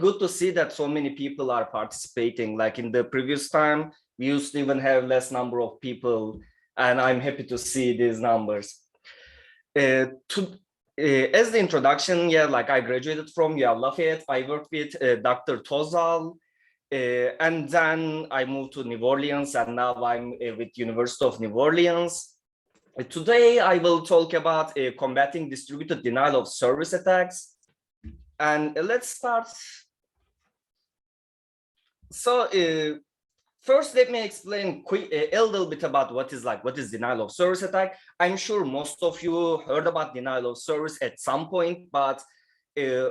good to see that so many people are participating. Like in the previous time, we used to even have less number of people, and I'm happy to see these numbers. As the introduction, yeah, like I graduated from Lafayette. I worked with Dr. Tozal, and then I moved to New Orleans, and now I'm with University of New Orleans. Today, I will talk about combating distributed denial of service attacks. And let's start. So first, let me explain a little bit about what is denial of service attack. I'm sure most of you heard about denial of service at some point, but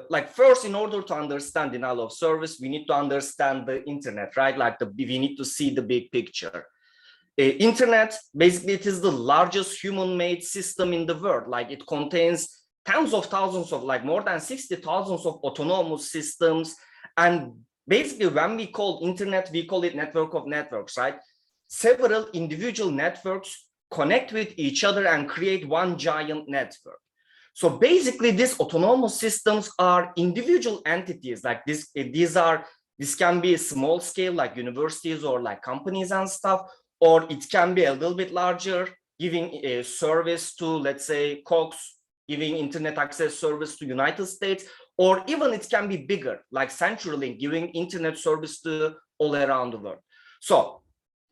like first, in order to understand denial of service, we need to understand the internet, right? Like we need to see the big picture. Internet, basically, it is the largest human-made system in the world. Like it contains tens of thousands of, like more than 60,000 of autonomous systems. And basically, when we call internet, we call it network of networks, right? Several individual networks connect with each other and create one giant network. So basically, these autonomous systems are individual entities. Like this can be small scale, like universities or like companies and stuff, or it can be a little bit larger, giving a service to, let's say, Cox, giving internet access service to United States, or even it can be bigger, like CenturyLink, giving internet service to all around the world. So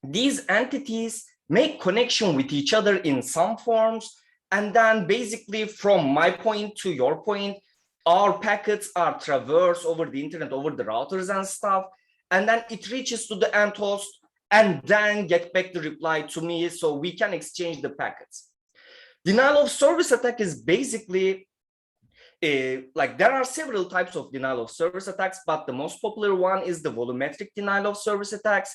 these entities make connection with each other in some forms, and then basically from my point to your point, our packets are traversed over the internet, over the routers and stuff, and then it reaches to the end host, and then get back the reply to me so we can exchange the packets. Denial of service attack is basically, like there are several types of denial of service attacks, but the most popular one is the volumetric denial of service attacks.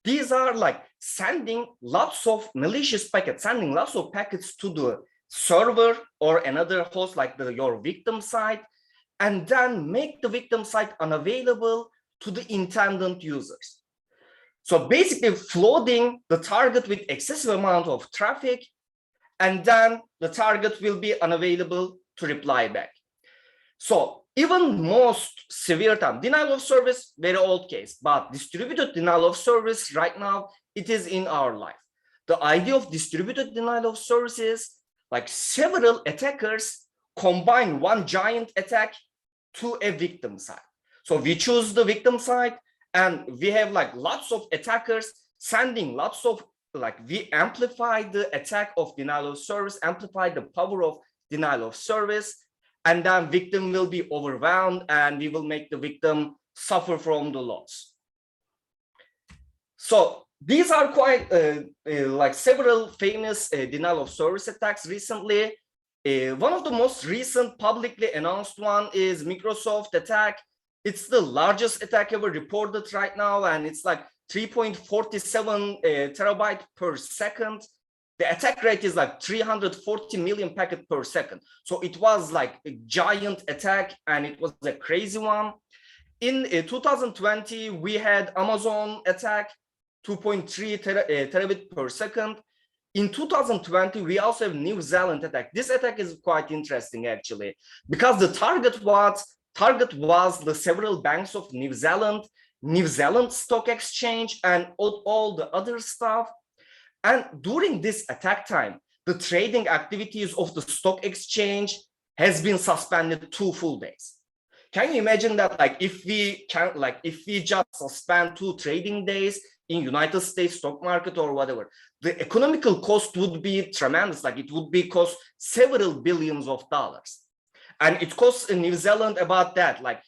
These are like sending lots of malicious packets, sending lots of packets to the server or another host like your victim site, and then make the victim site unavailable to the intended users. So basically flooding the target with excessive amount of traffic, and then the target will be unavailable to reply back. So even most severe time, denial of service, very old case, but distributed denial of service right now, it is in our life. The idea of distributed denial of service is like several attackers combine one giant attack to a victim site. So we choose the victim site, and we have like lots of attackers sending lots of, like we amplify the attack of denial of service, amplify the power of denial of service, and then victim will be overwhelmed and we will make the victim suffer from the loss. So these are quite like several famous denial of service attacks recently. One of the most recent publicly announced one is Microsoft attack. It's the largest attack ever reported right now, and it's like 3.47 terabyte per second. The attack rate is like 340 million packets per second. So it was like a giant attack, and it was a crazy one. In 2020, we had Amazon attack, 2.3 terabit per second. In 2020, we also have New Zealand attack. This attack is quite interesting, actually, because the target was the several banks of New Zealand Stock Exchange, and all the other stuff. And during this attack time, the trading activities of the stock exchange has been suspended 2 full days. Can you imagine that? Like if we just suspend 2 trading days in United States stock market or whatever, the economical cost would be tremendous. Like it would be cost several billions of dollars. And it costs in New Zealand about that. Like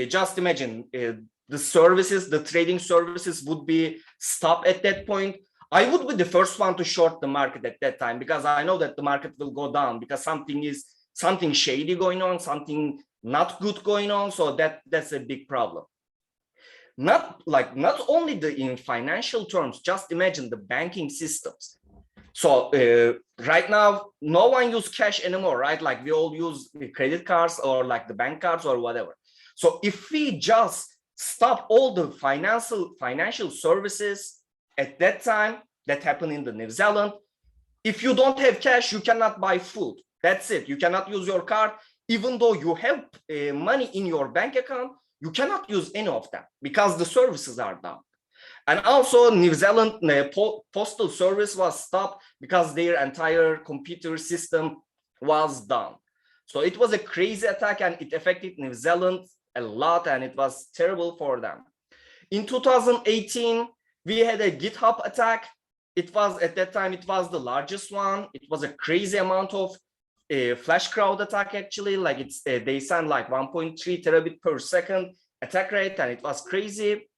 just imagine the trading services would be stopped at that point. I would be the first one to short the market at that time, because I know that the market will go down because something shady going on, something not good going on. So that's a big problem. Not only in financial terms, just imagine the banking systems. So right now, no one use cash anymore, right? Like we all use credit cards or like the bank cards or whatever. So if we just stop all the financial services at that time, that happened in the New Zealand, if you don't have cash, you cannot buy food. That's it. You cannot use your card. Even though you have money in your bank account, you cannot use any of them because the services are down. And also New Zealand postal service was stopped because their entire computer system was down. So it was a crazy attack and it affected New Zealand a lot and it was terrible for them. In 2018, we had a GitHub attack. It was, at that time, it was the largest one. It was a crazy amount of flash crowd attack actually, like it's they sent like 1.3 terabit per second attack rate and it was crazy.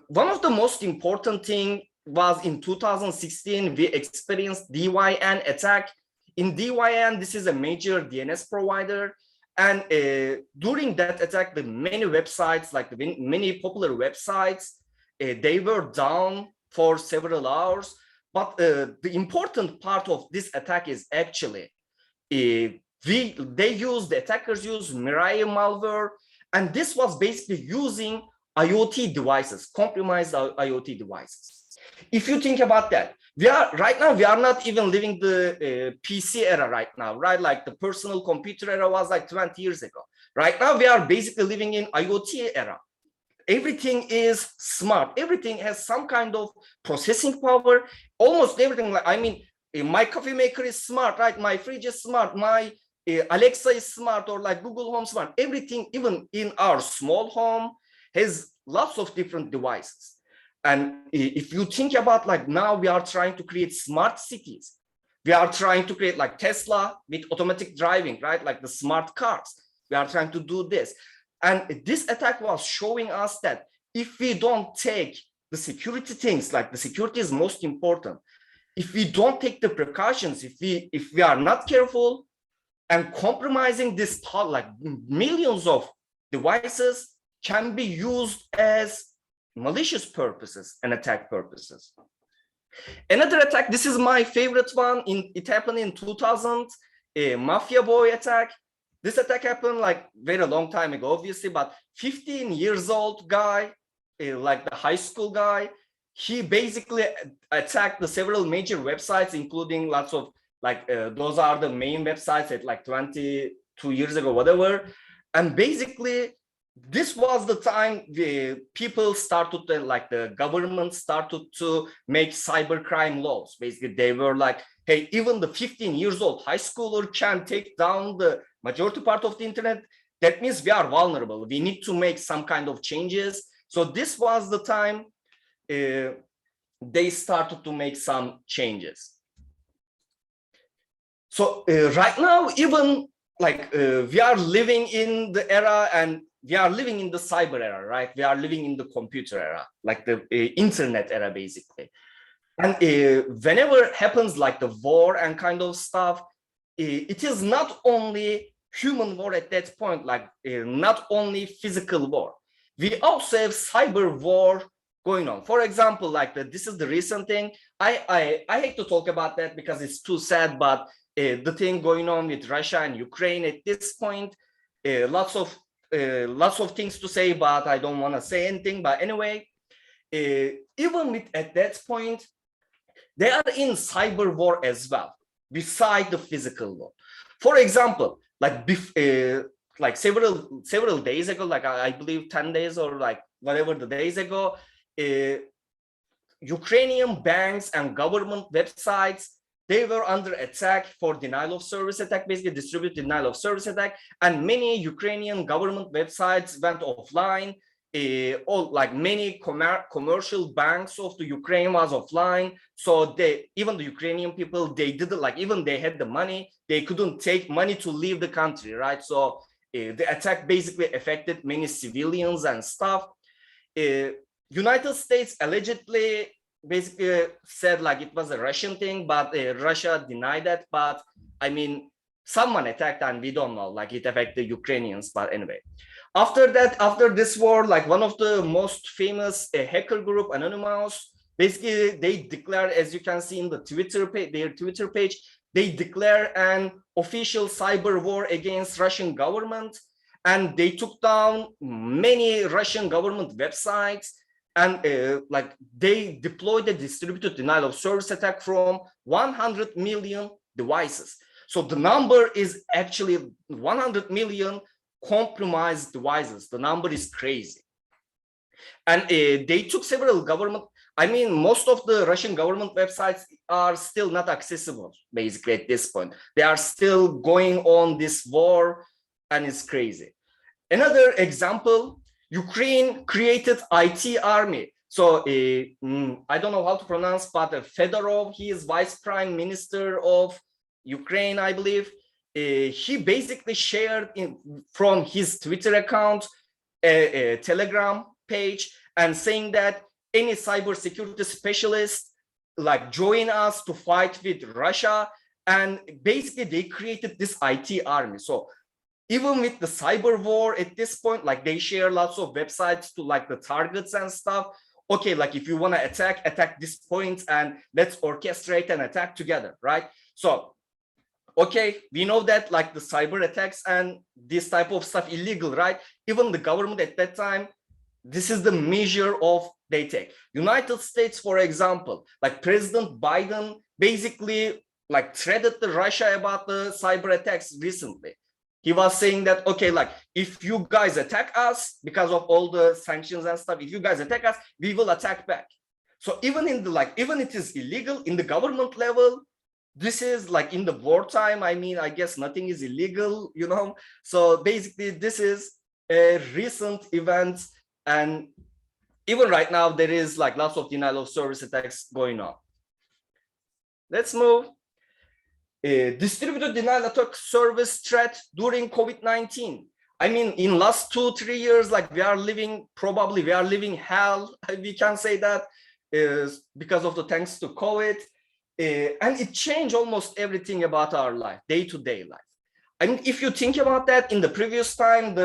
One of the most important thing was in 2016, we experienced DYN attack. In DYN, this is a major DNS provider. And during that attack, the many websites, like the many popular websites, they were down for several hours. But the important part of this attack is actually, the attackers use Mirai malware, and this was basically using IoT devices, compromised IoT devices. If you think about that, we are not even living the PC era right now, right? Like the personal computer era was like 20 years ago. Right now, we are basically living in IoT era. Everything is smart. Everything has some kind of processing power. Almost everything. Like, I mean, my coffee maker is smart, right? My fridge is smart. My Alexa is smart, or like Google Home smart. Everything, even in our small home, has lots of different devices. And if you think about like now we are trying to create smart cities. We are trying to create like Tesla with automatic driving, right? Like the smart cars. We are trying to do this. And this attack was showing us that if we don't take the security things, like the security is most important. If we don't take the precautions, if we are not careful and compromising this, like millions of devices can be used as malicious purposes and attack purposes. Another attack, this is my favorite one, it happened in 2000, a Mafia Boy attack. This attack happened like very long time ago, obviously, but 15 years old guy, like the high school guy, he basically attacked the several major websites, including lots of like, those are the main websites at like 22 years ago, whatever. And basically, this was the time the people started to, like the government started to make cybercrime laws. Basically, they were like, hey, even the 15 years old high schooler can take down the majority part of the internet. That means we are vulnerable. We need to make some kind of changes. So this was the time they started to make some changes. So right now, even like we are living in the era, and we are living in the cyber era, right? We are living in the computer era, like the internet era, basically. And whenever happens like the war and kind of stuff, it is not only human war at that point, like not only physical war. We also have cyber war going on. For example, like this is the recent thing. I hate to talk about that because it's too sad, but the thing going on with Russia and Ukraine at this point, lots of things to say, but I don't want to say anything. But anyway, even with at that point, they are in cyber war as well, beside the physical war. For example, like several days ago, like I believe 10 days or like whatever the days ago, Ukrainian banks and government websites, they were under attack for denial of service attack, basically distributed denial of service attack, and many Ukrainian government websites went offline. All like many commercial banks of the Ukraine was offline. So even the Ukrainian people, they didn't, like, even they had the money, they couldn't take money to leave the country, right? So the attack basically affected many civilians and stuff. United States allegedly basically said like it was a Russian thing, but Russia denied that. But I mean, someone attacked and we don't know, like it affected Ukrainians, but anyway. After that, after this war, like one of the most famous hacker group, Anonymous, basically they declared, as you can see in the Twitter page, their Twitter page, they declare an official cyber war against Russian government, and they took down many Russian government websites, and like they deployed a distributed denial of service attack from 100 million devices. So the number is actually 100 million compromised devices. The number is crazy. And they took several government, I mean, most of the Russian government websites are still not accessible, basically, at this point. They are still going on this war, and it's crazy. Another example, Ukraine created IT army. So I don't know how to pronounce, but Fedorov, he is vice prime minister of Ukraine, I believe. He basically shared from his Twitter account a Telegram page and saying that any cybersecurity specialist like join us to fight with Russia. And basically they created this IT army. So even with the cyber war at this point, like they share lots of websites to like the targets and stuff. Okay, like if you want to attack this point and let's orchestrate an attack together, right? So, okay, we know that like the cyber attacks and this type of stuff illegal, right? Even the government at that time, this is the measure of they take. United States, for example, like President Biden basically like threatened the Russia about the cyber attacks recently. He was saying that, okay, like if you guys attack us because of all the sanctions and stuff, if you guys attack us, we will attack back. So even in the like, even it is illegal in the government level, this is like in the wartime. I mean, I guess nothing is illegal, you know. So basically, this is a recent event, and even right now, there is like lots of denial of service attacks going on. Let's move. Distributed denial attack service threat during COVID-19. I mean, in last 2-3 years, like we are living hell. We can say that is because of the thanks to COVID, and it changed almost everything about our life, day-to-day life. I mean, if you think about that, in the previous time,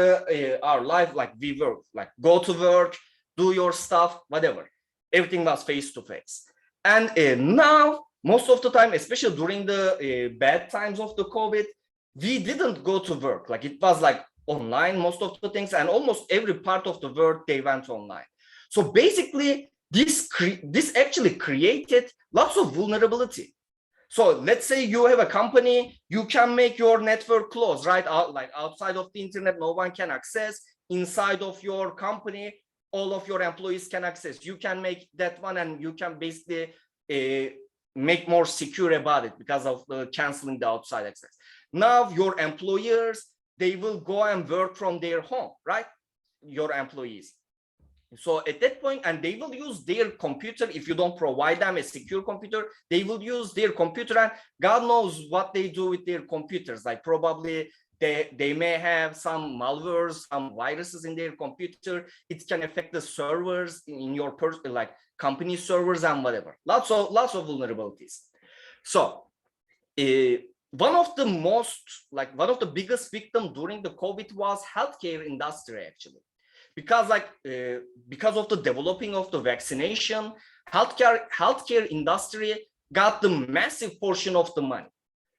our life, like we work, like go to work, do your stuff, whatever. Everything was face-to-face. And now, most of the time, especially during the bad times of the COVID, we didn't go to work. Like it was like online, most of the things, and almost every part of the world, they went online. So basically, this actually created lots of vulnerability. So let's say you have a company, you can make your network close, right? Like outside of the internet, no one can access. Inside of your company, all of your employees can access. You can make that one, and you can basically make more secure about it because of the canceling the outside access. Now your employers, they will go and work from their home, right? Your employees. So at that point, and they will use their computer. If you don't provide them a secure computer, they will use their computer, and God knows what they do with their computers. Like probably they may have some malwares, some viruses in their computer. It can affect the servers in your like company servers and whatever. Lots of vulnerabilities. So one of the biggest victims during the COVID was healthcare industry, actually. Because because of the developing of the vaccination, healthcare industry got the massive portion of the money.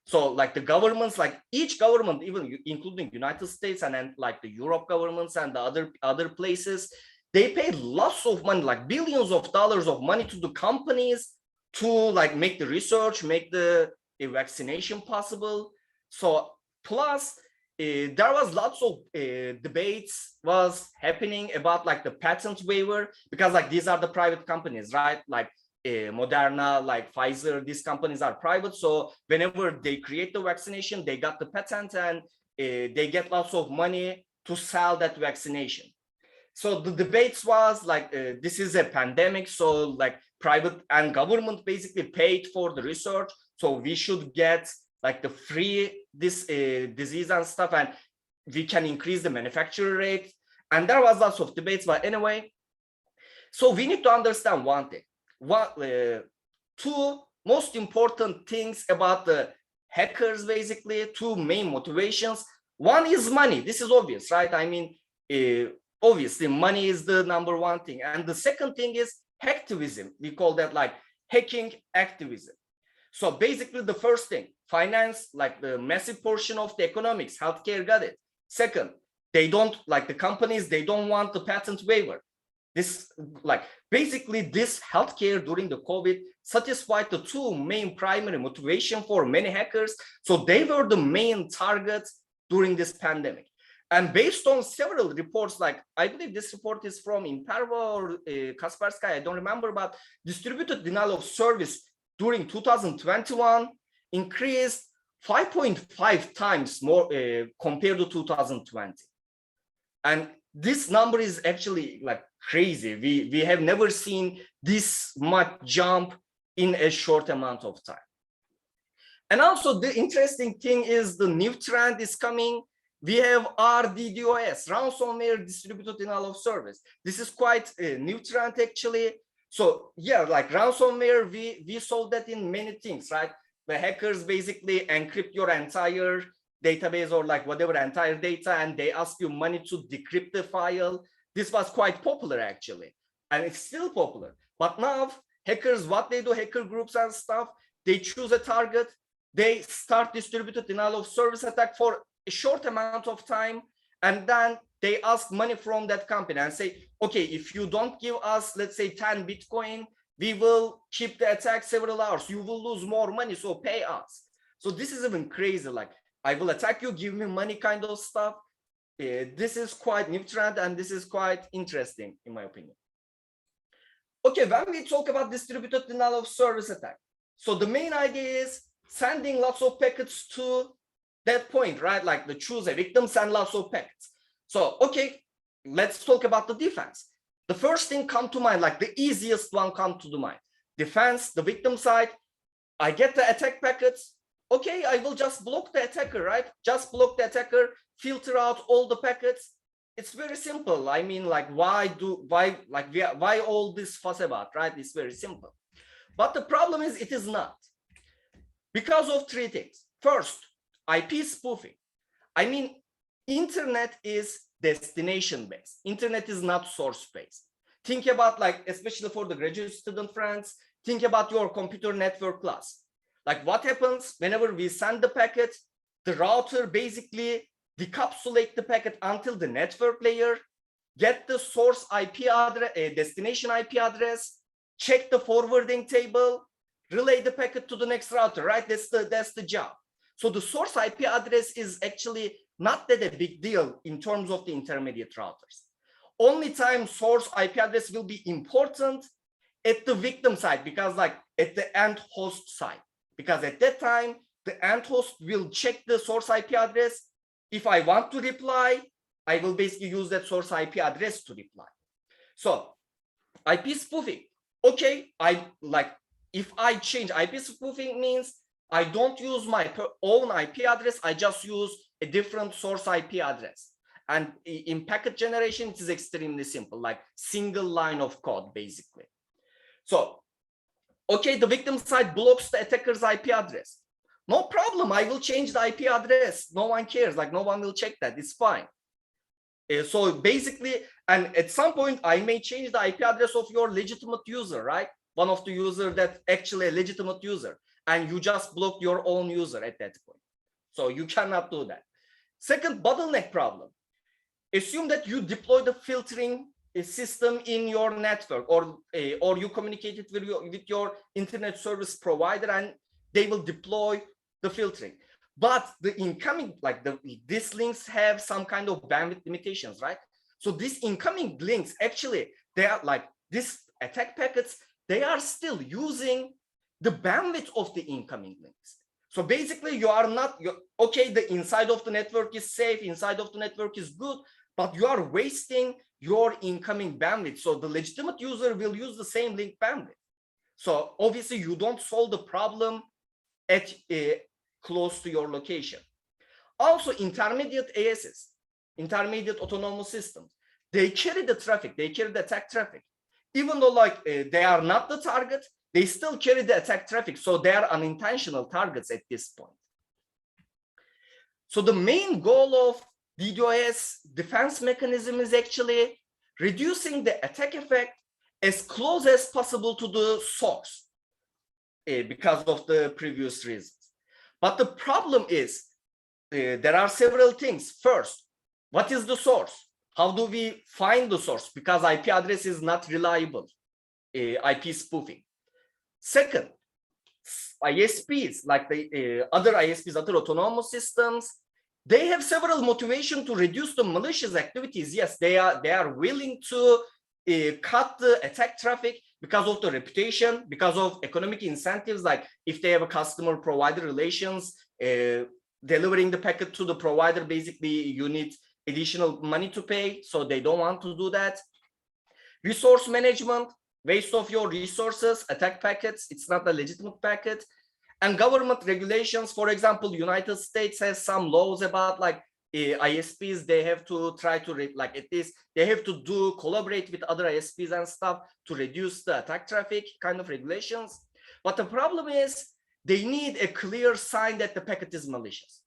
So like the governments, like each government, even including United States and then like the Europe governments and the other places, they paid lots of money, like billions of dollars of money to the companies to like make the research, make the vaccination possible. So plus there was lots of debates was happening about like the patent waiver, because like these are the private companies, right? Like Moderna, like Pfizer, these companies are private. So whenever they create the vaccination, they got the patent, and they get lots of money to sell that vaccination. So the debates was like, this is a pandemic. So like private and government basically paid for the research. So we should get like the free this disease and stuff, and we can increase the manufacturing rate. And there was lots of debates, but anyway, so we need to understand one thing. Two most important things about the hackers, basically, two main motivations. One is money. This is obvious, right? I mean, obviously money is the number one thing. And the second thing is hacktivism. We call that like hacking activism. So basically the first thing, finance, like the massive portion of the economics, healthcare got it. Second, they don't, like the companies, they don't want the patent waiver. This, like basically this healthcare during the COVID satisfied the two main primary motivation for many hackers. So they were the main targets during this pandemic. And based on several reports, like I believe this report is from Imperva or Kaspersky, I don't remember, but distributed denial of service during 2021 increased 5.5 times more compared to 2020. And this number is actually like crazy. We have never seen this much jump in a short amount of time. And also the interesting thing is the new trend is coming. We have RDDoS, ransomware distributed denial of service. This is quite a new trend actually. So yeah, like ransomware, we saw that in many things, right? The hackers basically encrypt your entire database or like whatever entire data, and they ask you money to decrypt the file. This was quite popular actually, and it's still popular. But now hackers, what they do, hacker groups and stuff, they choose a target, they start distributed denial of service attack for a short amount of time, and then they ask money from that company and say, okay, if you don't give us, let's say 10 Bitcoin, we will keep the attack several hours. You will lose more money, so pay us. So this is even crazy. Like, I will attack you, give me money kind of stuff. This is quite new trend, and this is quite interesting in my opinion. Okay, when we talk about distributed denial of service attack, so the main idea is sending lots of packets to that point, right? Like the choose a victim, send lots of packets. So, okay, let's talk about the defense. The first thing come to mind, like the easiest one come to the mind. Defense, the victim side, I get the attack packets. Okay, I will just block the attacker, right? Just block the attacker, filter out all the packets. It's very simple. I mean, like, why all this fuss about, right? It's very simple. But the problem is it is not. Because of three things. First, IP spoofing. I mean, internet is destination-based. Internet is not source-based. Think about, like, especially for the graduate student friends, think about your computer network class. Like, what happens whenever we send the packet, the router basically decapsulate the packet until the network layer, get the source IP address, destination IP address, check the forwarding table, relay the packet to the next router, right? That's the job. So the source IP address is actually not that a big deal in terms of the intermediate routers. Only time source IP address will be important at the victim side, because like at the end host side, because at that time, the end host will check the source IP address. If I want to reply, I will basically use that source IP address to reply. So IP spoofing, okay, if I change IP spoofing means I don't use my own IP address, I just use a different source IP address. And in packet generation, it is extremely simple, like single line of code, basically. So, okay, the victim side blocks the attacker's IP address. No problem, I will change the IP address. No one cares, like no one will check that, it's fine. So basically, and at some point, I may change the IP address of your legitimate user, right? One of the user that's actually a legitimate user, and you just block your own user at that point. So you cannot do that. Second, bottleneck problem. Assume that you deploy the filtering system in your network, or you communicate it with your internet service provider, and they will deploy the filtering. But the incoming, like these links have some kind of bandwidth limitations, right? So these incoming links, actually, they are like these attack packets, they are still using the bandwidth of the incoming links. So basically you are not, okay, the inside of the network is safe, inside of the network is good, but you are wasting your incoming bandwidth. So the legitimate user will use the same link bandwidth. So obviously you don't solve the problem at close to your location. Also, intermediate ASs, intermediate autonomous systems, they carry the traffic, they carry the attack traffic. Even though like they are not the target, they still carry the attack traffic. So they are unintentional targets at this point. So the main goal of DDoS defense mechanism is actually reducing the attack effect as close as possible to the source because of the previous reasons. But the problem is there are several things. First, what is the source? How do we find the source? Because IP address is not reliable, IP spoofing. Second, ISPs, like the other ISPs, other autonomous systems, they have several motivation to reduce the malicious activities. Yes, they are willing to cut the attack traffic because of the reputation, because of economic incentives, like if they have a customer provider relations, delivering the packet to the provider, basically you need additional money to pay, so they don't want to do that. Resource management, waste of your resources, attack packets, it's not a legitimate packet. And government regulations, for example, United States has some laws about like ISPs, they have to try to like at least they have to collaborate with other ISPs and stuff to reduce the attack traffic kind of regulations. But the problem is they need a clear sign that the packet is malicious.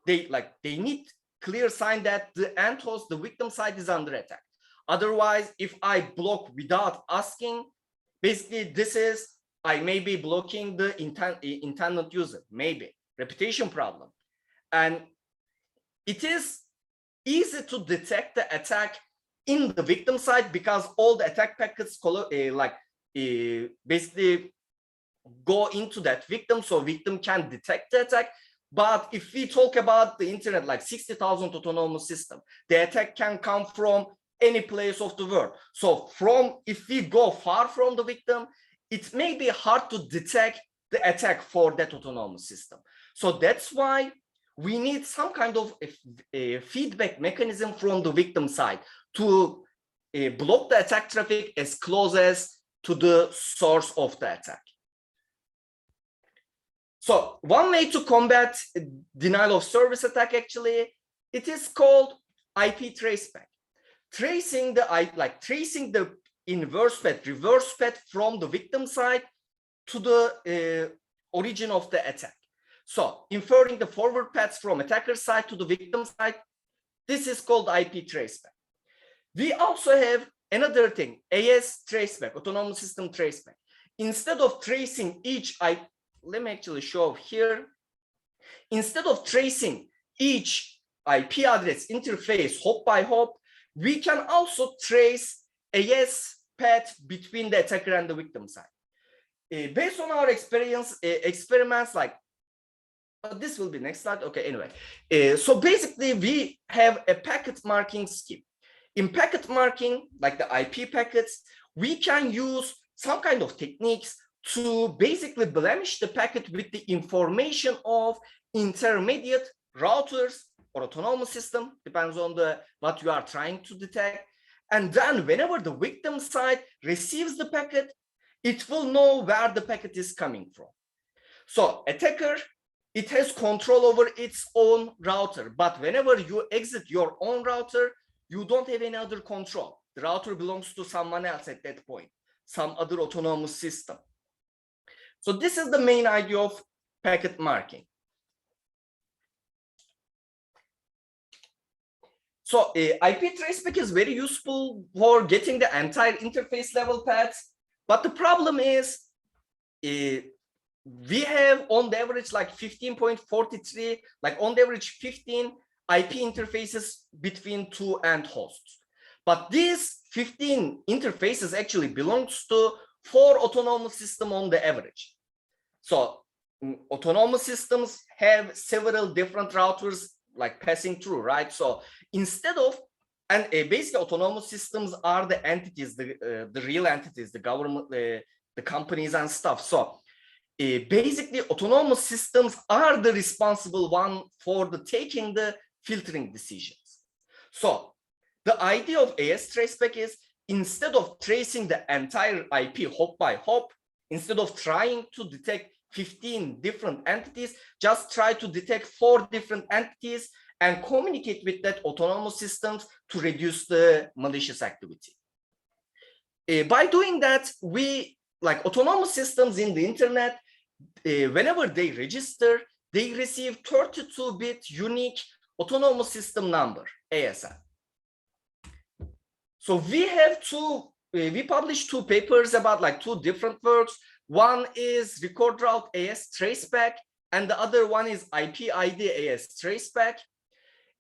They need clear sign that the end host, the victim side, is under attack. Otherwise, if I block without asking, basically this is, I may be blocking the intended user, maybe reputation problem. And it is easy to detect the attack in the victim side because all the attack packets basically go into that victim, so victim can detect the attack. But if we talk about the internet, like 60,000 autonomous system, the attack can come from any place of the world. So if we go far from the victim, it may be hard to detect the attack for that autonomous system. So that's why we need some kind of a feedback mechanism from the victim side to block the attack traffic as close as to the source of the attack. So one way to combat denial of service attack, actually, it is called IP traceback. Tracing the inverse path, reverse path from the victim side to the origin of the attack. So inferring the forward paths from attacker side to the victim side, this is called IP traceback. We also have another thing, AS traceback, autonomous system traceback. Instead of tracing each let me actually show here. Instead of tracing each IP address interface hop by hop, we can also trace AS path between the attacker and the victim side. Based on our experiments, like this will be next slide. Okay, anyway. So basically, we have a packet marking scheme. In packet marking, like the IP packets, we can use some kind of techniques to basically blemish the packet with the information of intermediate routers or autonomous system, depends on what you are trying to detect. And then whenever the victim side receives the packet, it will know where the packet is coming from. So attacker, it has control over its own router, but whenever you exit your own router, you don't have any other control. The router belongs to someone else at that point, some other autonomous system. So this is the main idea of packet marking. So IP traceback is very useful for getting the entire interface level paths, but the problem is we have on the average like 15.43, like on the average 15 IP interfaces between two end hosts. But these 15 interfaces actually belongs to 4 autonomous systems on the average. So autonomous systems have several different routers like passing through, right? So instead of, and basically autonomous systems are the entities, the real entities, the government, the companies and stuff. So basically autonomous systems are the responsible one for taking the filtering decisions. So the idea of AS traceback is, instead of tracing the entire IP hop by hop, instead of trying to detect 15 different entities, just try to detect 4 different entities and communicate with that autonomous systems to reduce the malicious activity. By doing that, like autonomous systems in the internet, whenever they register, they receive 32-bit unique autonomous system number, ASN. So we published 2 papers about like 2 different works. One is record route AS traceback, and the other one is IP ID AS traceback.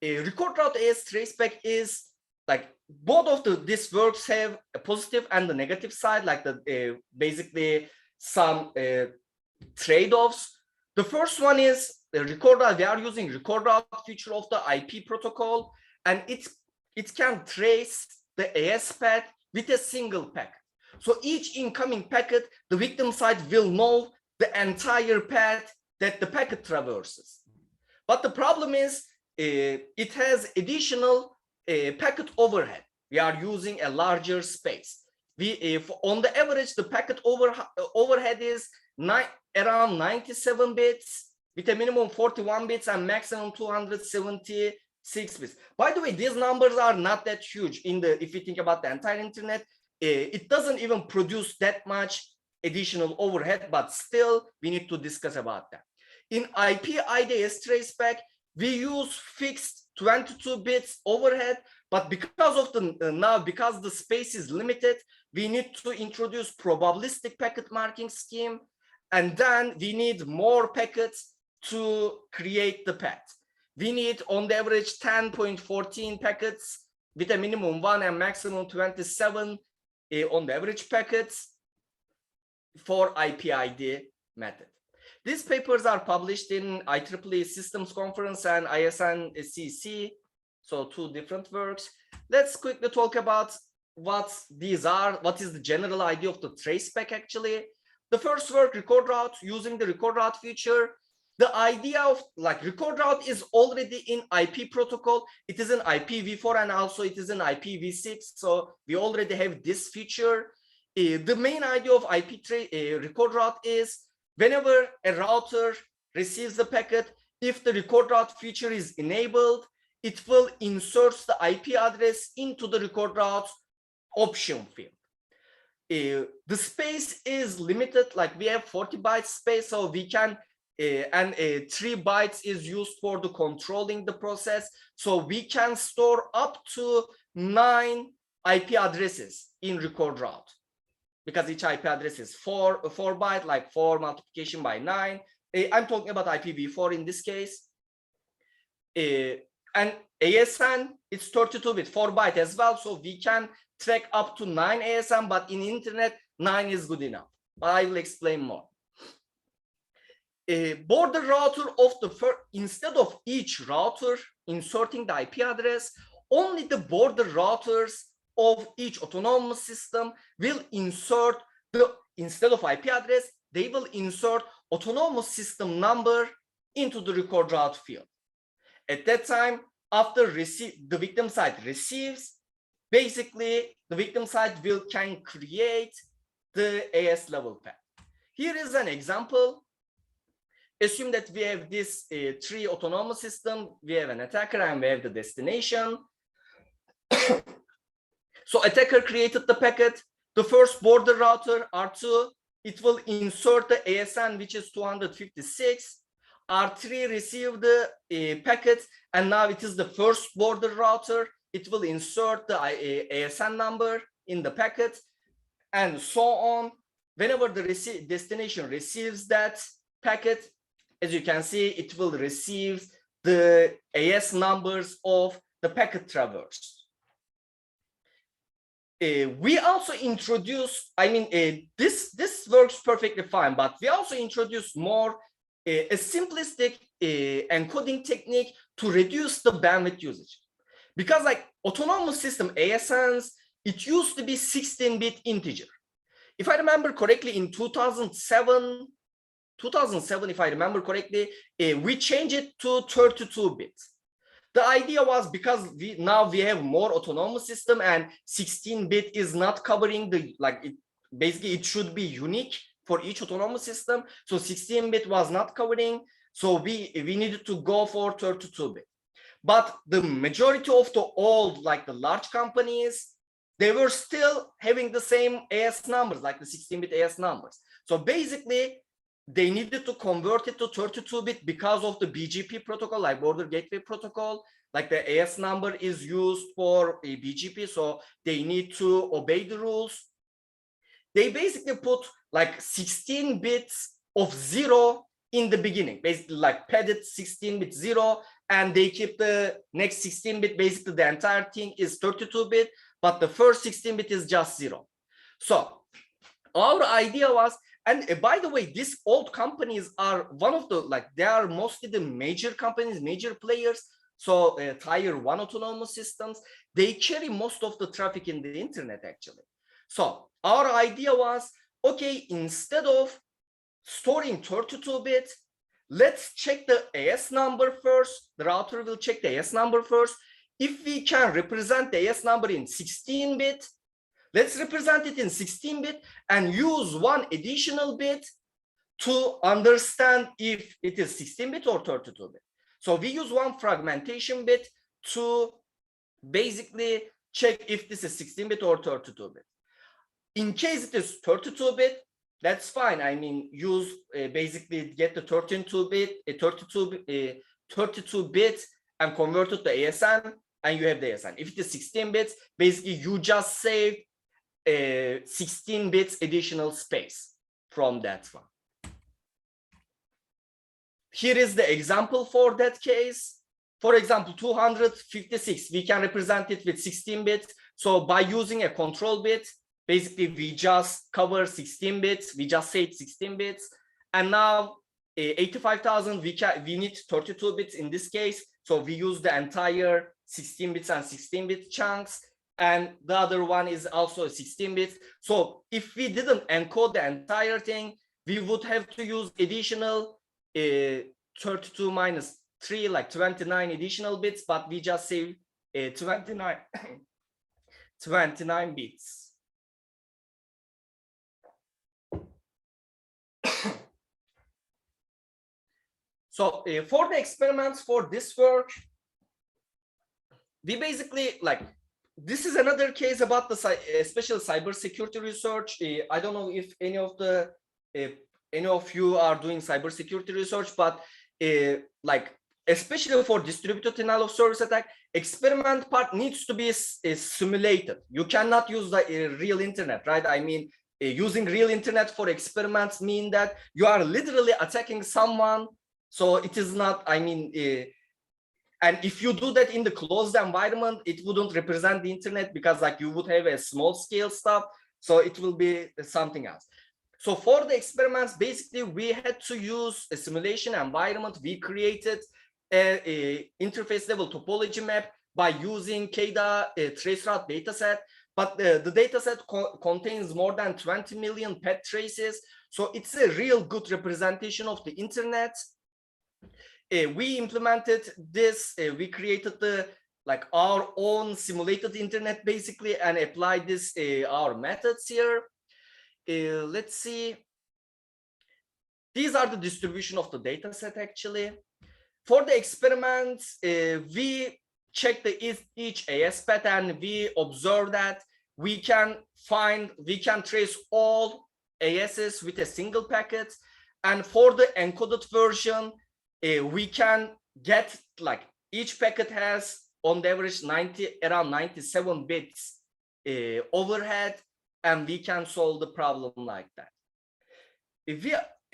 Record route AS traceback is like both of these works have a positive and the negative side, like basically some trade-offs. The first one is record route, we are using record route feature of the IP protocol, and it can trace the AS path with a single packet. So each incoming packet, the victim side will know the entire path that the packet traverses. But the problem is it has additional packet overhead. We are using a larger space. On the average, the packet overhead is around 97 bits with a minimum 41 bits and maximum 276 bits. By the way, these numbers are not that huge if you think about the entire internet. It doesn't even produce that much additional overhead, but still we need to discuss about that. In IP IDS traceback, we use fixed 22 bits overhead, but because of because the space is limited, we need to introduce probabilistic packet marking scheme, and then we need more packets to create the path. We need on the average 10.14 packets with a minimum 1 and maximum 27 on the average packets for IPID method. These papers are published in IEEE Systems Conference and ISN-CC, so 2 different works. Let's quickly talk about what these are, what is the general idea of the traceback actually. The first work, record route, using the record route feature. The idea of record route is already in IP protocol. It is in IPv4 and also it is in IPv6. So we already have this feature. The main idea of record route is whenever a router receives the packet, if the record route feature is enabled, it will insert the IP address into the record route option field. The space is limited, like we have 40 bytes space, so we can, and 3 bytes is used for the controlling the process. So we can store up to 9 IP addresses in record route, because each IP address is 4 byte, like 4 multiplication by 9. I'm talking about IPv4 in this case. And ASN, it's 32 bit, 4 byte as well. So we can track up to 9 ASN, but in internet, 9 is good enough. But I will explain more. A border router of the first, instead of each router inserting the IP address, only the border routers of each autonomous system will insert instead of IP address, they will insert autonomous system number into the record route field. At that time, after the victim side receives, basically the victim side can create the AS level path. Here is an example. Assume that we have this 3 autonomous system, we have an attacker and we have the destination. So attacker created the packet. The first border router, R2, it will insert the ASN, which is 256. R3 received the packet, and now it is the first border router. It will insert the ASN number in the packet, and so on. Whenever the destination receives that packet, as you can see, it will receive the AS numbers of the packet traversed. We also introduce, this works perfectly fine, but we also introduce more a simplistic encoding technique to reduce the bandwidth usage. Because like autonomous system ASNs, it used to be 16-bit integer. If I remember correctly, in 2007, if I remember correctly, we changed it to 32 bits. The idea was because now we have more autonomous system and 16-bit is not covering basically it should be unique for each autonomous system. So 16-bit was not covering. So we needed to go for 32-bit. But the majority of the old, like the large companies, they were still having the same AS numbers, like the 16-bit AS numbers. So basically, they needed to convert it to 32-bit because of the BGP protocol, like Border Gateway Protocol. Like the AS number is used for a BGP, so they need to obey the rules. They basically put like 16 bits of 0 in the beginning, basically like padded 16-bit 0, and they keep the next 16-bit, basically the entire thing is 32-bit, but the first 16-bit is just 0. So our idea was, And by the way, these old companies are one of the, like, they are mostly the major companies, major players. So tier 1 autonomous systems, they carry most of the traffic in the internet actually. So our idea was, okay, instead of storing 32-bit, let's check the AS number first. The router will check the AS number first. If we can represent the AS number in 16-bit, let's represent it in 16-bit and use one additional bit to understand if it is 16-bit or 32-bit. So we use one fragmentation bit to basically check if this is 16-bit or 32-bit. In case it is 32-bit, that's fine. I mean, use basically get the 32-bit and convert it to ASN, and you have the ASN. If it is 16 bits, basically you just save 16 bits additional space from that one. Here is the example for that case. For example, 256, we can represent it with 16 bits. So by using a control bit, basically we just cover 16 bits, we just saved 16 bits. And now 85,000, we need 32 bits in this case. So we use the entire 16 bits and 16 bit chunks. And the other one is also 16 bits. So if we didn't encode the entire thing, we would have to use additional 32 minus 3, like 29 additional bits, but we just save 29 bits. So for the experiments for this work, we basically, like, this is another case about the special cybersecurity research. I don't know if any of you are doing cybersecurity research, but like, especially for distributed denial of service attack, experiment part needs to be simulated. You cannot use the real internet, right? I mean, using real internet for experiments mean that you are literally attacking someone. So it is not, I mean, and if you do that in the closed environment, it wouldn't represent the internet, because like you would have a small scale stuff. So it will be something else. So for the experiments, basically we had to use a simulation environment. We created a interface level topology map by using KDA traceroute dataset. But the dataset contains more than 20 million pet traces. So it's a real good representation of the internet. We implemented this, we created our own simulated internet basically, and applied this our methods here. Let's see. These are the distribution of the data set actually. For the experiments, we check each AS pattern. We observe that we can trace all ASs with a single packet. And for the encoded version, we can get, like, each packet has on the average around 97 bits overhead, and we can solve the problem like that.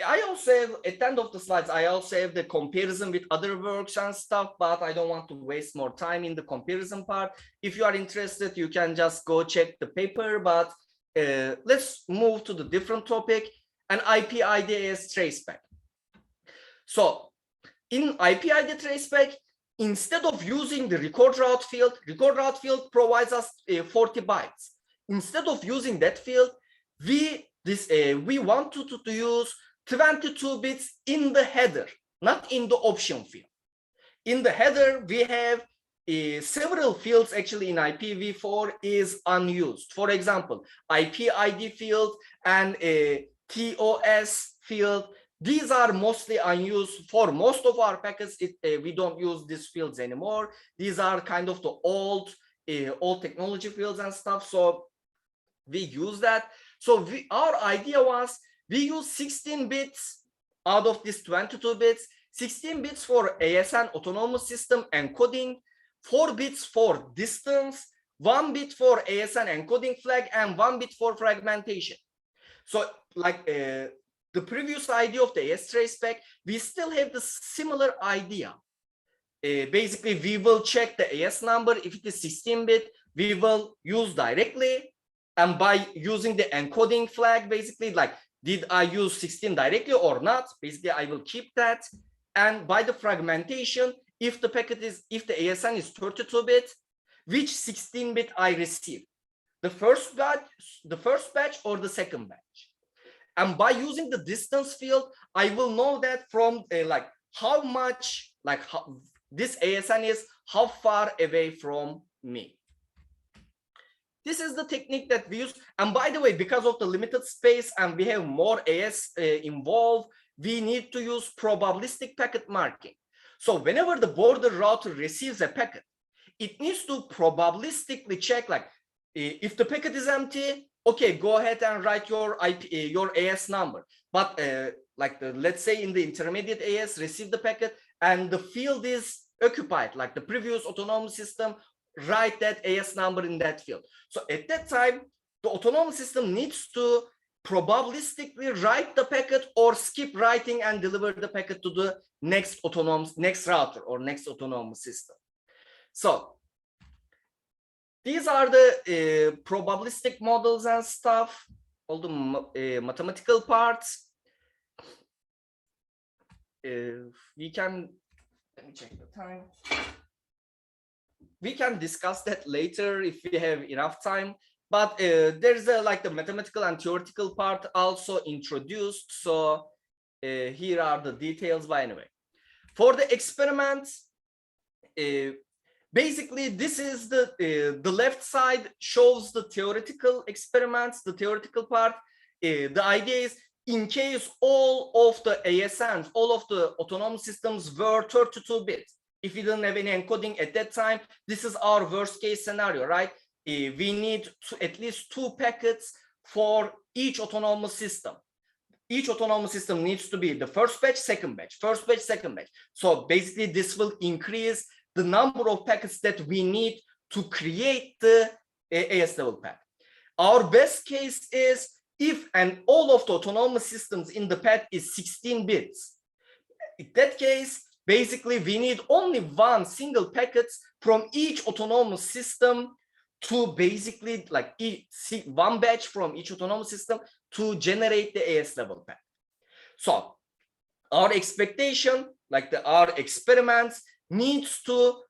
I also have, at the end of the slides, I also have the comparison with other works and stuff, but I don't want to waste more time in the comparison part. If you are interested, you can just go check the paper, but let's move to the different topic, an IP-ID-AS traceback. So in IP-ID traceback, instead of using the record route field provides us 40 bytes. Instead of using that field, we wanted to use 22 bits in the header, not in the option field. In the header, we have several fields actually in IPv4 is unused. For example, IP-ID field and TOS field. These are mostly unused for most of our packets. We don't use these fields anymore. These are kind of the old technology fields and stuff. So we use that. So our idea was we use 16 bits out of this 22 bits, 16 bits for ASN autonomous system encoding, 4 bits for distance, 1 bit for ASN encoding flag, and 1 bit for fragmentation. So like the previous idea of the AS traceback, we still have the similar idea. Basically, we will check the AS number. If it is 16-bit, we will use directly. And by using the encoding flag, basically, like did I use 16 directly or not? Basically, I will keep that. And by the fragmentation, if the ASN is 32-bit, which 16-bit I receive? The first batch or the second batch? And by using the distance field, I will know that from like how much, like how this ASN is, how far away from me. This is the technique that we use. And by the way, because of the limited space and we have more AS involved, we need to use probabilistic packet marking. So whenever the border router receives a packet, it needs to probabilistically check, like if the packet is empty, okay, go ahead and write your your AS number. But let's say in the intermediate AS receive the packet and the field is occupied, like the previous autonomous system, write that AS number in that field. So at that time, the autonomous system needs to probabilistically write the packet or skip writing and deliver the packet to the next router or next autonomous system. So these are the probabilistic models and stuff, all the mathematical parts. We can, let me check the time. We can discuss that later if we have enough time, but there's like the mathematical and theoretical part also introduced. So here are the details. But anyway, for the experiments, basically this is the left side shows the theoretical experiments, the theoretical part. The idea is, in case all of the ASNs, all of the autonomous systems were 32-bit, if we didn't have any encoding at that time, this is our worst case scenario, right? We need at least 2 packets for each autonomous system. Each autonomous system needs to be the first batch, second batch, first batch, second batch. So basically this will increase the number of packets that we need to create the AS level path. Our best case is if all of the autonomous systems in the path is 16 bits. In that case, basically, we need only one single packet from each autonomous system to basically like one batch from each autonomous system to generate the AS level path. So our expectation, like our experiments, needs to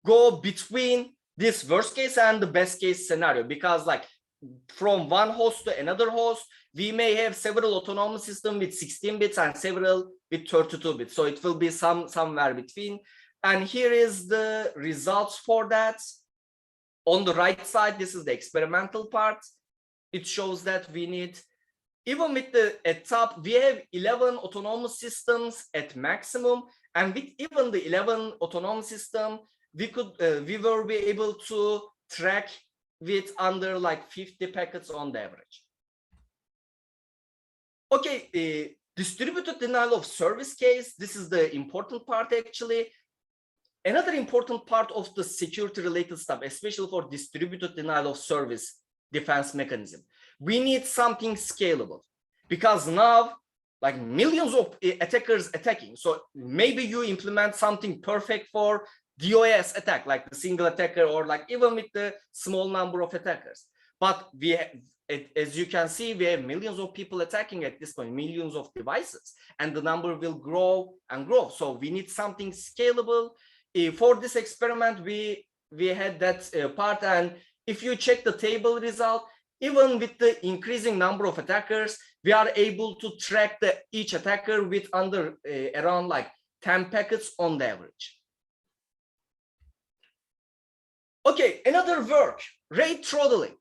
go between this worst case and the best case scenario, because like from one host to another host, we may have several autonomous systems with 16 bits and several with 32 bits. So it will be somewhere between. And here is the results for that. On the right side, this is the experimental part. It shows that we need, even with at top, we have 11 autonomous systems at maximum. And with even the 11 autonomous system, we were able to track with under like 50 packets on the average. Okay, distributed denial of service case. This is the important part actually. Another important part of the security related stuff, especially for distributed denial of service defense mechanism. We need something scalable, because now like millions of attackers attacking. So maybe you implement something perfect for DOS attack, like the single attacker, or like even with the small number of attackers. But as you can see, we have millions of people attacking at this point, millions of devices, and the number will grow and grow. So we need something scalable. For this experiment, we had that part, and if you check the table result, even with the increasing number of attackers, we are able to track each attacker with under around like 10 packets on the average. Okay, another work, rate throttling.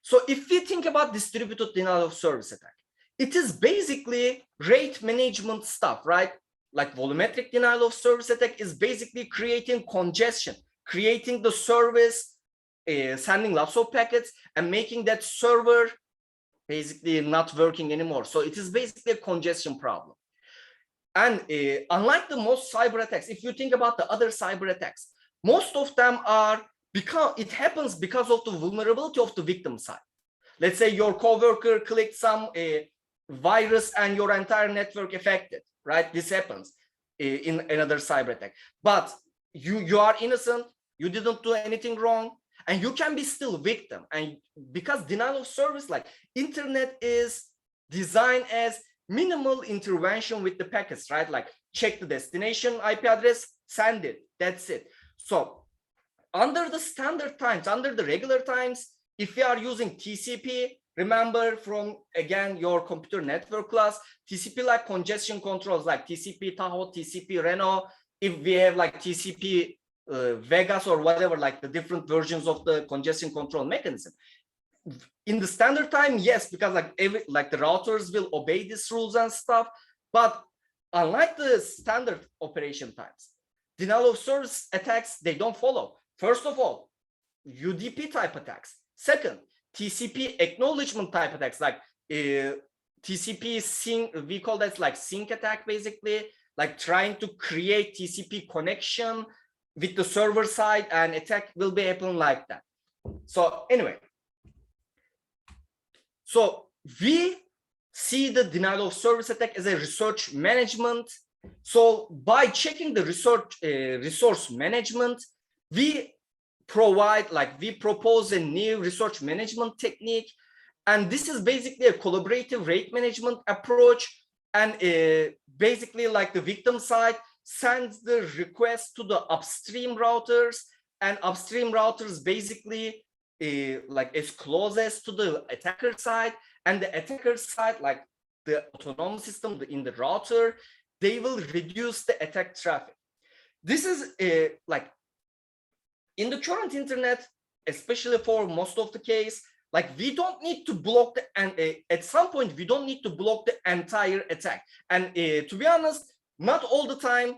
So if we think about distributed denial of service attack, it is basically rate management stuff, right? Like volumetric denial of service attack is basically creating congestion, creating the service, sending lots of packets and making that server basically not working anymore. So it is basically a congestion problem. And unlike the most cyber attacks, if you think about the other cyber attacks, most of them are it happens because of the vulnerability of the victim side. Let's say your coworker clicked some virus and your entire network affected, right? This happens in another cyber attack. But you are innocent, you didn't do anything wrong, and you can be still victim. And because denial of service, like internet is designed as minimal intervention with the packets, right? Like check the destination IP address, send it, that's it. So under the standard times, under the regular times, if we are using TCP, remember from, again, your computer network class, TCP like congestion controls like TCP Tahoe, TCP Reno, if we have like TCP Vegas or whatever, like the different versions of the congestion control mechanism. In the standard time, yes, because like the routers will obey these rules and stuff, but unlike the standard operation times, denial of service attacks, they don't follow. First of all, UDP type attacks. Second, TCP acknowledgement type attacks, like TCP sync, we call that like sync attack, basically, like trying to create TCP connection with the server side, and attack will be happening like that. So anyway, so we see the denial of service attack as a resource management. So by checking the resource management, we propose a new resource management technique. And this is basically a collaborative rate management approach. And basically like the victim side sends the request to the upstream routers, and upstream routers basically like as closest to the attacker side, and the attacker side, like the autonomous system in the router, they will reduce the attack traffic. This is like in the current internet, especially for most of the case, like we don't need to block the, and at some point we don't need to block the entire attack. And to be honest, not all the time,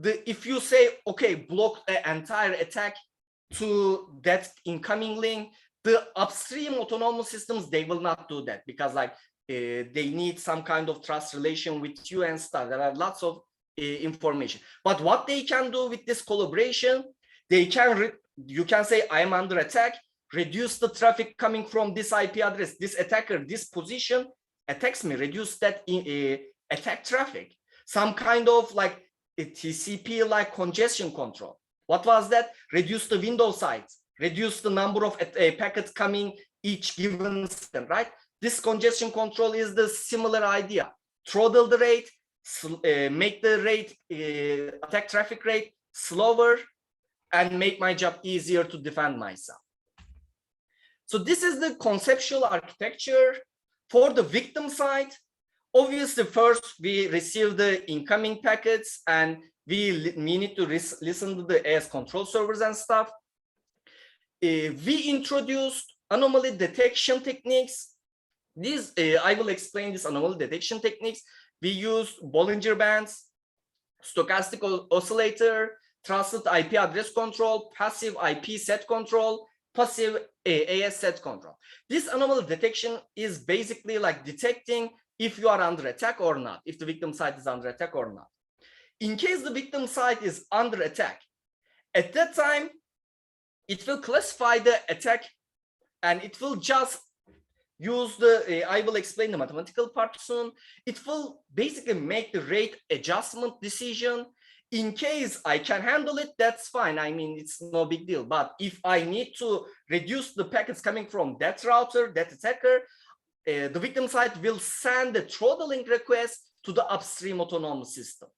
if you say, okay, block the entire attack to that incoming link, the upstream autonomous systems, they will not do that, because like they need some kind of trust relation with you and stuff. There are lots of information. But what they can do with this collaboration, they can, you can say, I am under attack, reduce the traffic coming from this IP address, this attacker, this position attacks me, reduce that attack traffic. Some kind of like a TCP like congestion control. What was that? Reduce the window size, reduce the number of packets coming each given second, right? This congestion control is the similar idea. Throttle the rate, make the rate, attack traffic rate slower, and make my job easier to defend myself. So this is the conceptual architecture. For the victim side, obviously first we receive the incoming packets, and we need to listen to the AS control servers and stuff. We introduced anomaly detection techniques. These, I will explain this anomaly detection techniques. We use Bollinger Bands, stochastic oscillator, trusted IP address control, passive IP set control, passive AS set control. This anomaly detection is basically like detecting if you are under attack or not, if the victim side is under attack or not. In case the victim side is under attack, at that time, it will classify the attack, and it will just use the, I will explain the mathematical part soon. It will basically make the rate adjustment decision. In case I can handle it, that's fine. I mean, it's no big deal. But if I need to reduce the packets coming from that router, that attacker, the victim side will send the throttling request to the upstream autonomous system.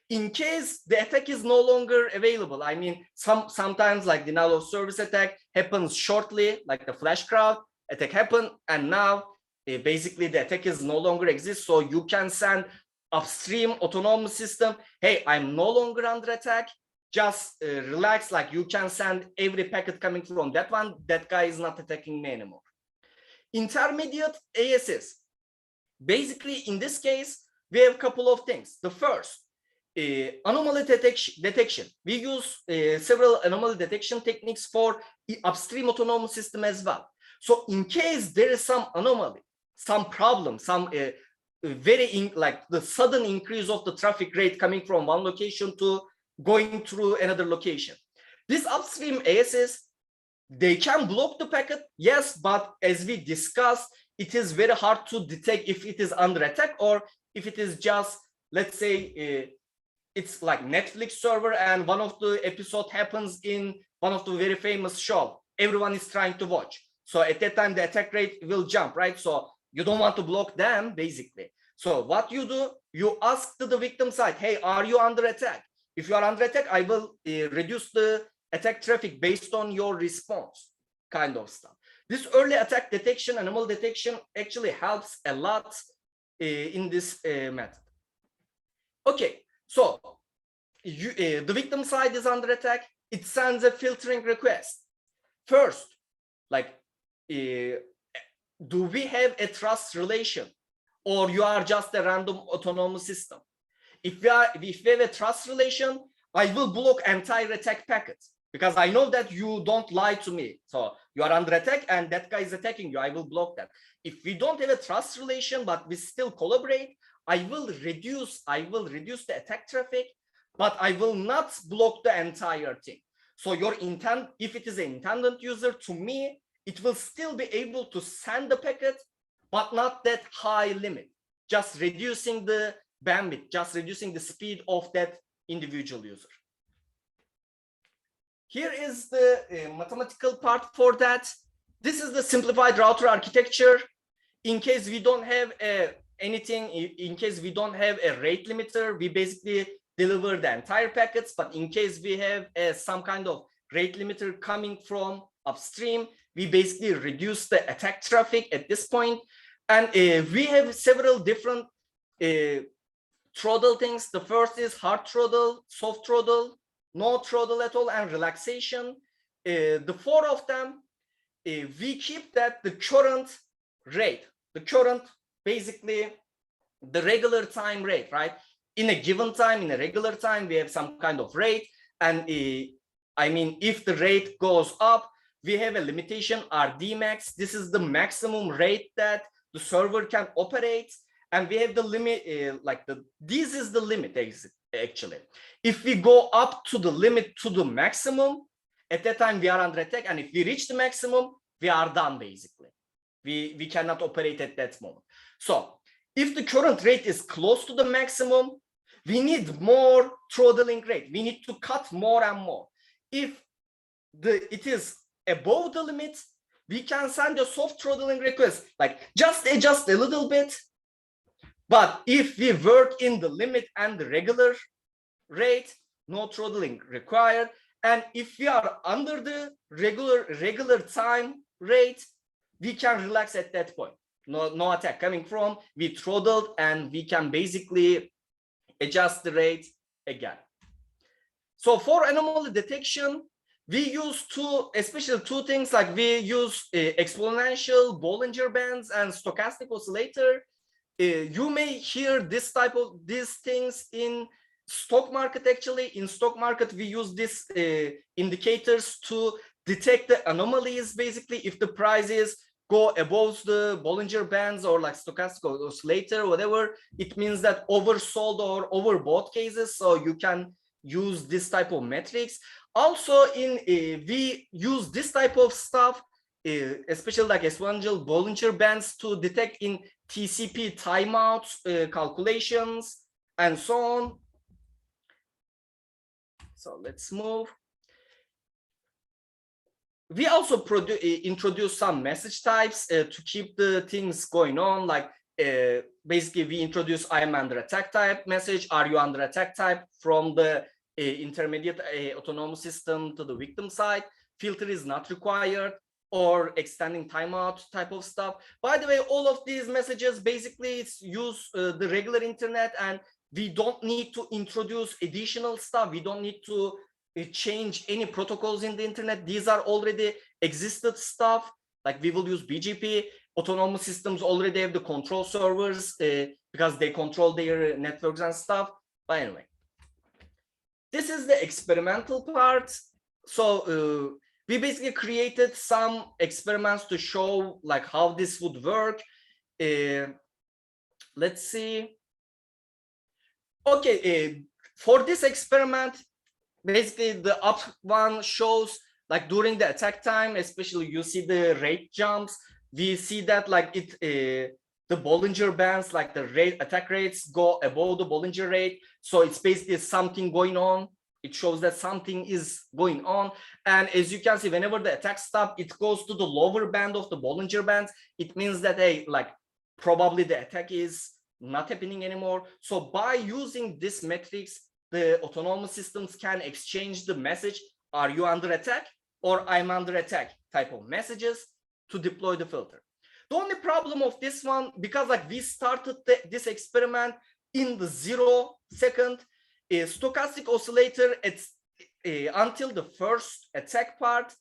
In case the attack is no longer available, I mean, sometimes like denial of service attack happens shortly, like the flash crowd attack happened, and now basically the attack is no longer exists. So you can send upstream autonomous system, hey, I'm no longer under attack, just relax, like you can send every packet coming from that one, that guy is not attacking me anymore. Intermediate ASs. Basically, in this case, we have a couple of things. The first, anomaly detection. We use several anomaly detection techniques for upstream autonomous system as well. So in case there is some anomaly, some problem, some like the sudden increase of the traffic rate coming from one location to going through another location, these upstream ASs, they can block the packet, yes, but as we discussed, it is very hard to detect if it is under attack or if it is just, let's say, it's like Netflix server and one of the episode happens in one of the very famous show. Everyone is trying to watch. So at that time, the attack rate will jump, right? So You don't want to block them, basically. So what you do, you ask to the victim side, hey, are you under attack? If you are under attack, I will reduce the attack traffic based on your response, kind of stuff. This early attack detection, anomaly detection, actually helps a lot in this method. Okay, so the victim side is under attack. It sends a filtering request. First, like, do we have a trust relation, or you are just a random autonomous system? If we have a trust relation, I will block entire attack packets because I know that you don't lie to me. So you are under attack and that guy is attacking you. I will block that. If we don't have a trust relation, but we still collaborate, I will reduce the attack traffic, but I will not block the entire thing. So your intent, if it is an intended user, to me, it will still be able to send the packet, but not that high limit, just reducing the bandwidth, just reducing the speed of that individual user. Here is the mathematical part for that. This is the simplified router architecture. In case we don't have anything, in case we don't have a rate limiter, we basically deliver the entire packets. But in case we have some kind of rate limiter coming from upstream, we basically reduce the attack traffic at this point. And we have several different throttle things. The first is hard throttle, soft throttle, no throttle at all, and relaxation. The four of them, we keep that the current rate, the current, basically the regular time rate, right? In a given time, in a regular time, we have some kind of rate. And I mean, if the rate goes up, we have a limitation, RD max. This is the maximum rate that the server can operate. And we have the limit, this is the limit, actually. If we go up to the limit, to the maximum, at that time we are under attack. And if we reach the maximum, we are done, basically. We cannot operate at that moment. So if the current rate is close to the maximum, we need more throttling rate. We need to cut more and more. If it is above the limit, we can send a soft throttling request, like just adjust a little bit. But if we work in the limit and the regular rate, no throttling required. And if we are under the regular time rate, we can relax at that point. No attack coming from, we throttled, and we can basically adjust the rate again. So for anomaly detection, we use especially two things, like we use exponential Bollinger Bands and stochastic oscillator. You may hear these things in stock market. Actually, in stock market, we use these indicators to detect the anomalies. Basically, if the prices go above the Bollinger Bands or like stochastic oscillator, whatever, it means that oversold or overbought cases. So you can use this type of metrics. Also, we use this type of stuff, especially like exponential Bollinger Bands, to detect in TCP timeouts calculations and so on. So let's move. We also introduce some message types to keep the things going on. Like basically, we introduce I am under attack type message. Are you under attack type from the intermediate autonomous system to the victim side? Filter is not required, or extending timeout type of stuff. By the way, all of these messages basically use the regular internet, and we don't need to introduce additional stuff. We don't need to change any protocols in the internet. These are already existed stuff. Like we will use BGP. Autonomous systems already have the control servers because they control their networks and stuff. But anyway, this is the experimental part. So we basically created some experiments to show like how this would work. Let's see. Okay, for this experiment, basically the up one shows like during the attack time, especially you see the rate jumps. We see that like the Bollinger Bands, like the attack rates go above the Bollinger rate. So it's basically something going on. It shows that something is going on. And as you can see, whenever the attack stops, it goes to the lower band of the Bollinger Bands. It means that, hey, like probably the attack is not happening anymore. So by using this metrics, the autonomous systems can exchange the message, are you under attack or I'm under attack type of messages to deploy the filter. The only problem of this one, because like we started this experiment in the 0 second, stochastic oscillator, it's until the first attack part,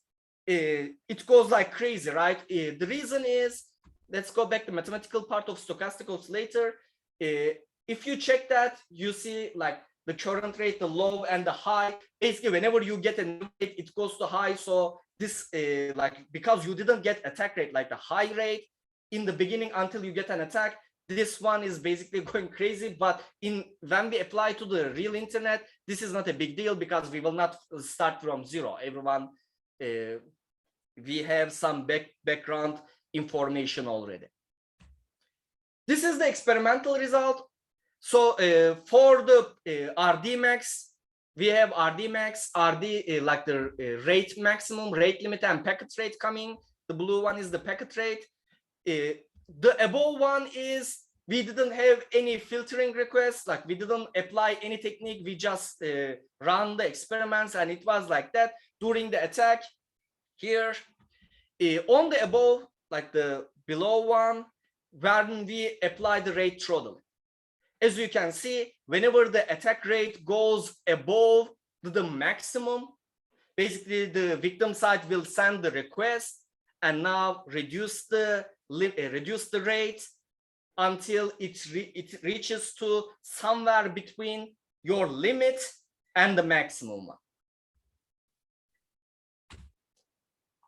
it goes like crazy, right? The reason is, let's go back to the mathematical part of stochastic oscillator. If you check that, you see like the current rate, the low and the high. Basically, whenever you get a rate, it goes to high. So this, like, because you didn't get attack rate, like the high rate in the beginning until you get an attack, this one is basically going crazy. But when we apply to the real internet, this is not a big deal because we will not start from 0. Everyone, we have some background information already. This is the experimental result. So for the RDMax, we have RDMax, like the rate maximum, rate limit, and packet rate coming. The blue one is the packet rate. The above one is we didn't have any filtering requests, like we didn't apply any technique. We just run the experiments, and it was like that during the attack. Here, on the above, like the below one, when we apply the rate throttling. As you can see, whenever the attack rate goes above the maximum, basically the victim side will send the request and now reduce the rate until it reaches to somewhere between your limit and the maximum one.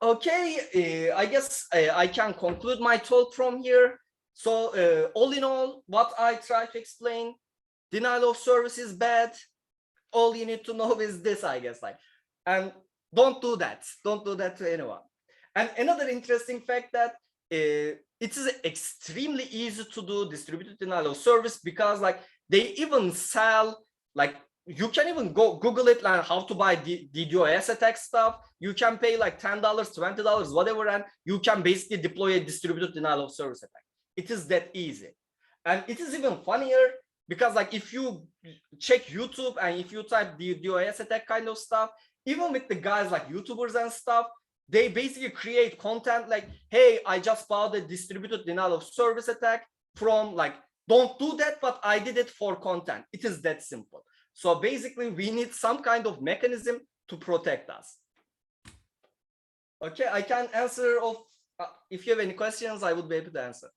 Okay, I guess I can conclude my talk from here. So all in all, what I try to explain, denial of service is bad. All you need to know is this, I guess, like, and don't do that. Don't do that to anyone. And another interesting fact that it is extremely easy to do distributed denial of service, because like they even sell, like, you can even go Google it, like how to buy DDoS attack stuff. You can pay like $10, $20, whatever, and you can basically deploy a distributed denial of service attack. It is that easy. And it is even funnier because like if you check YouTube and if you type DDoS attack kind of stuff, even with the guys like YouTubers and stuff, they basically create content like, hey, I just bought a distributed denial of service attack from, like, don't do that, but I did it for content. It is that simple. So basically we need some kind of mechanism to protect us. Okay, I can answer if you have any questions, I would be able to answer.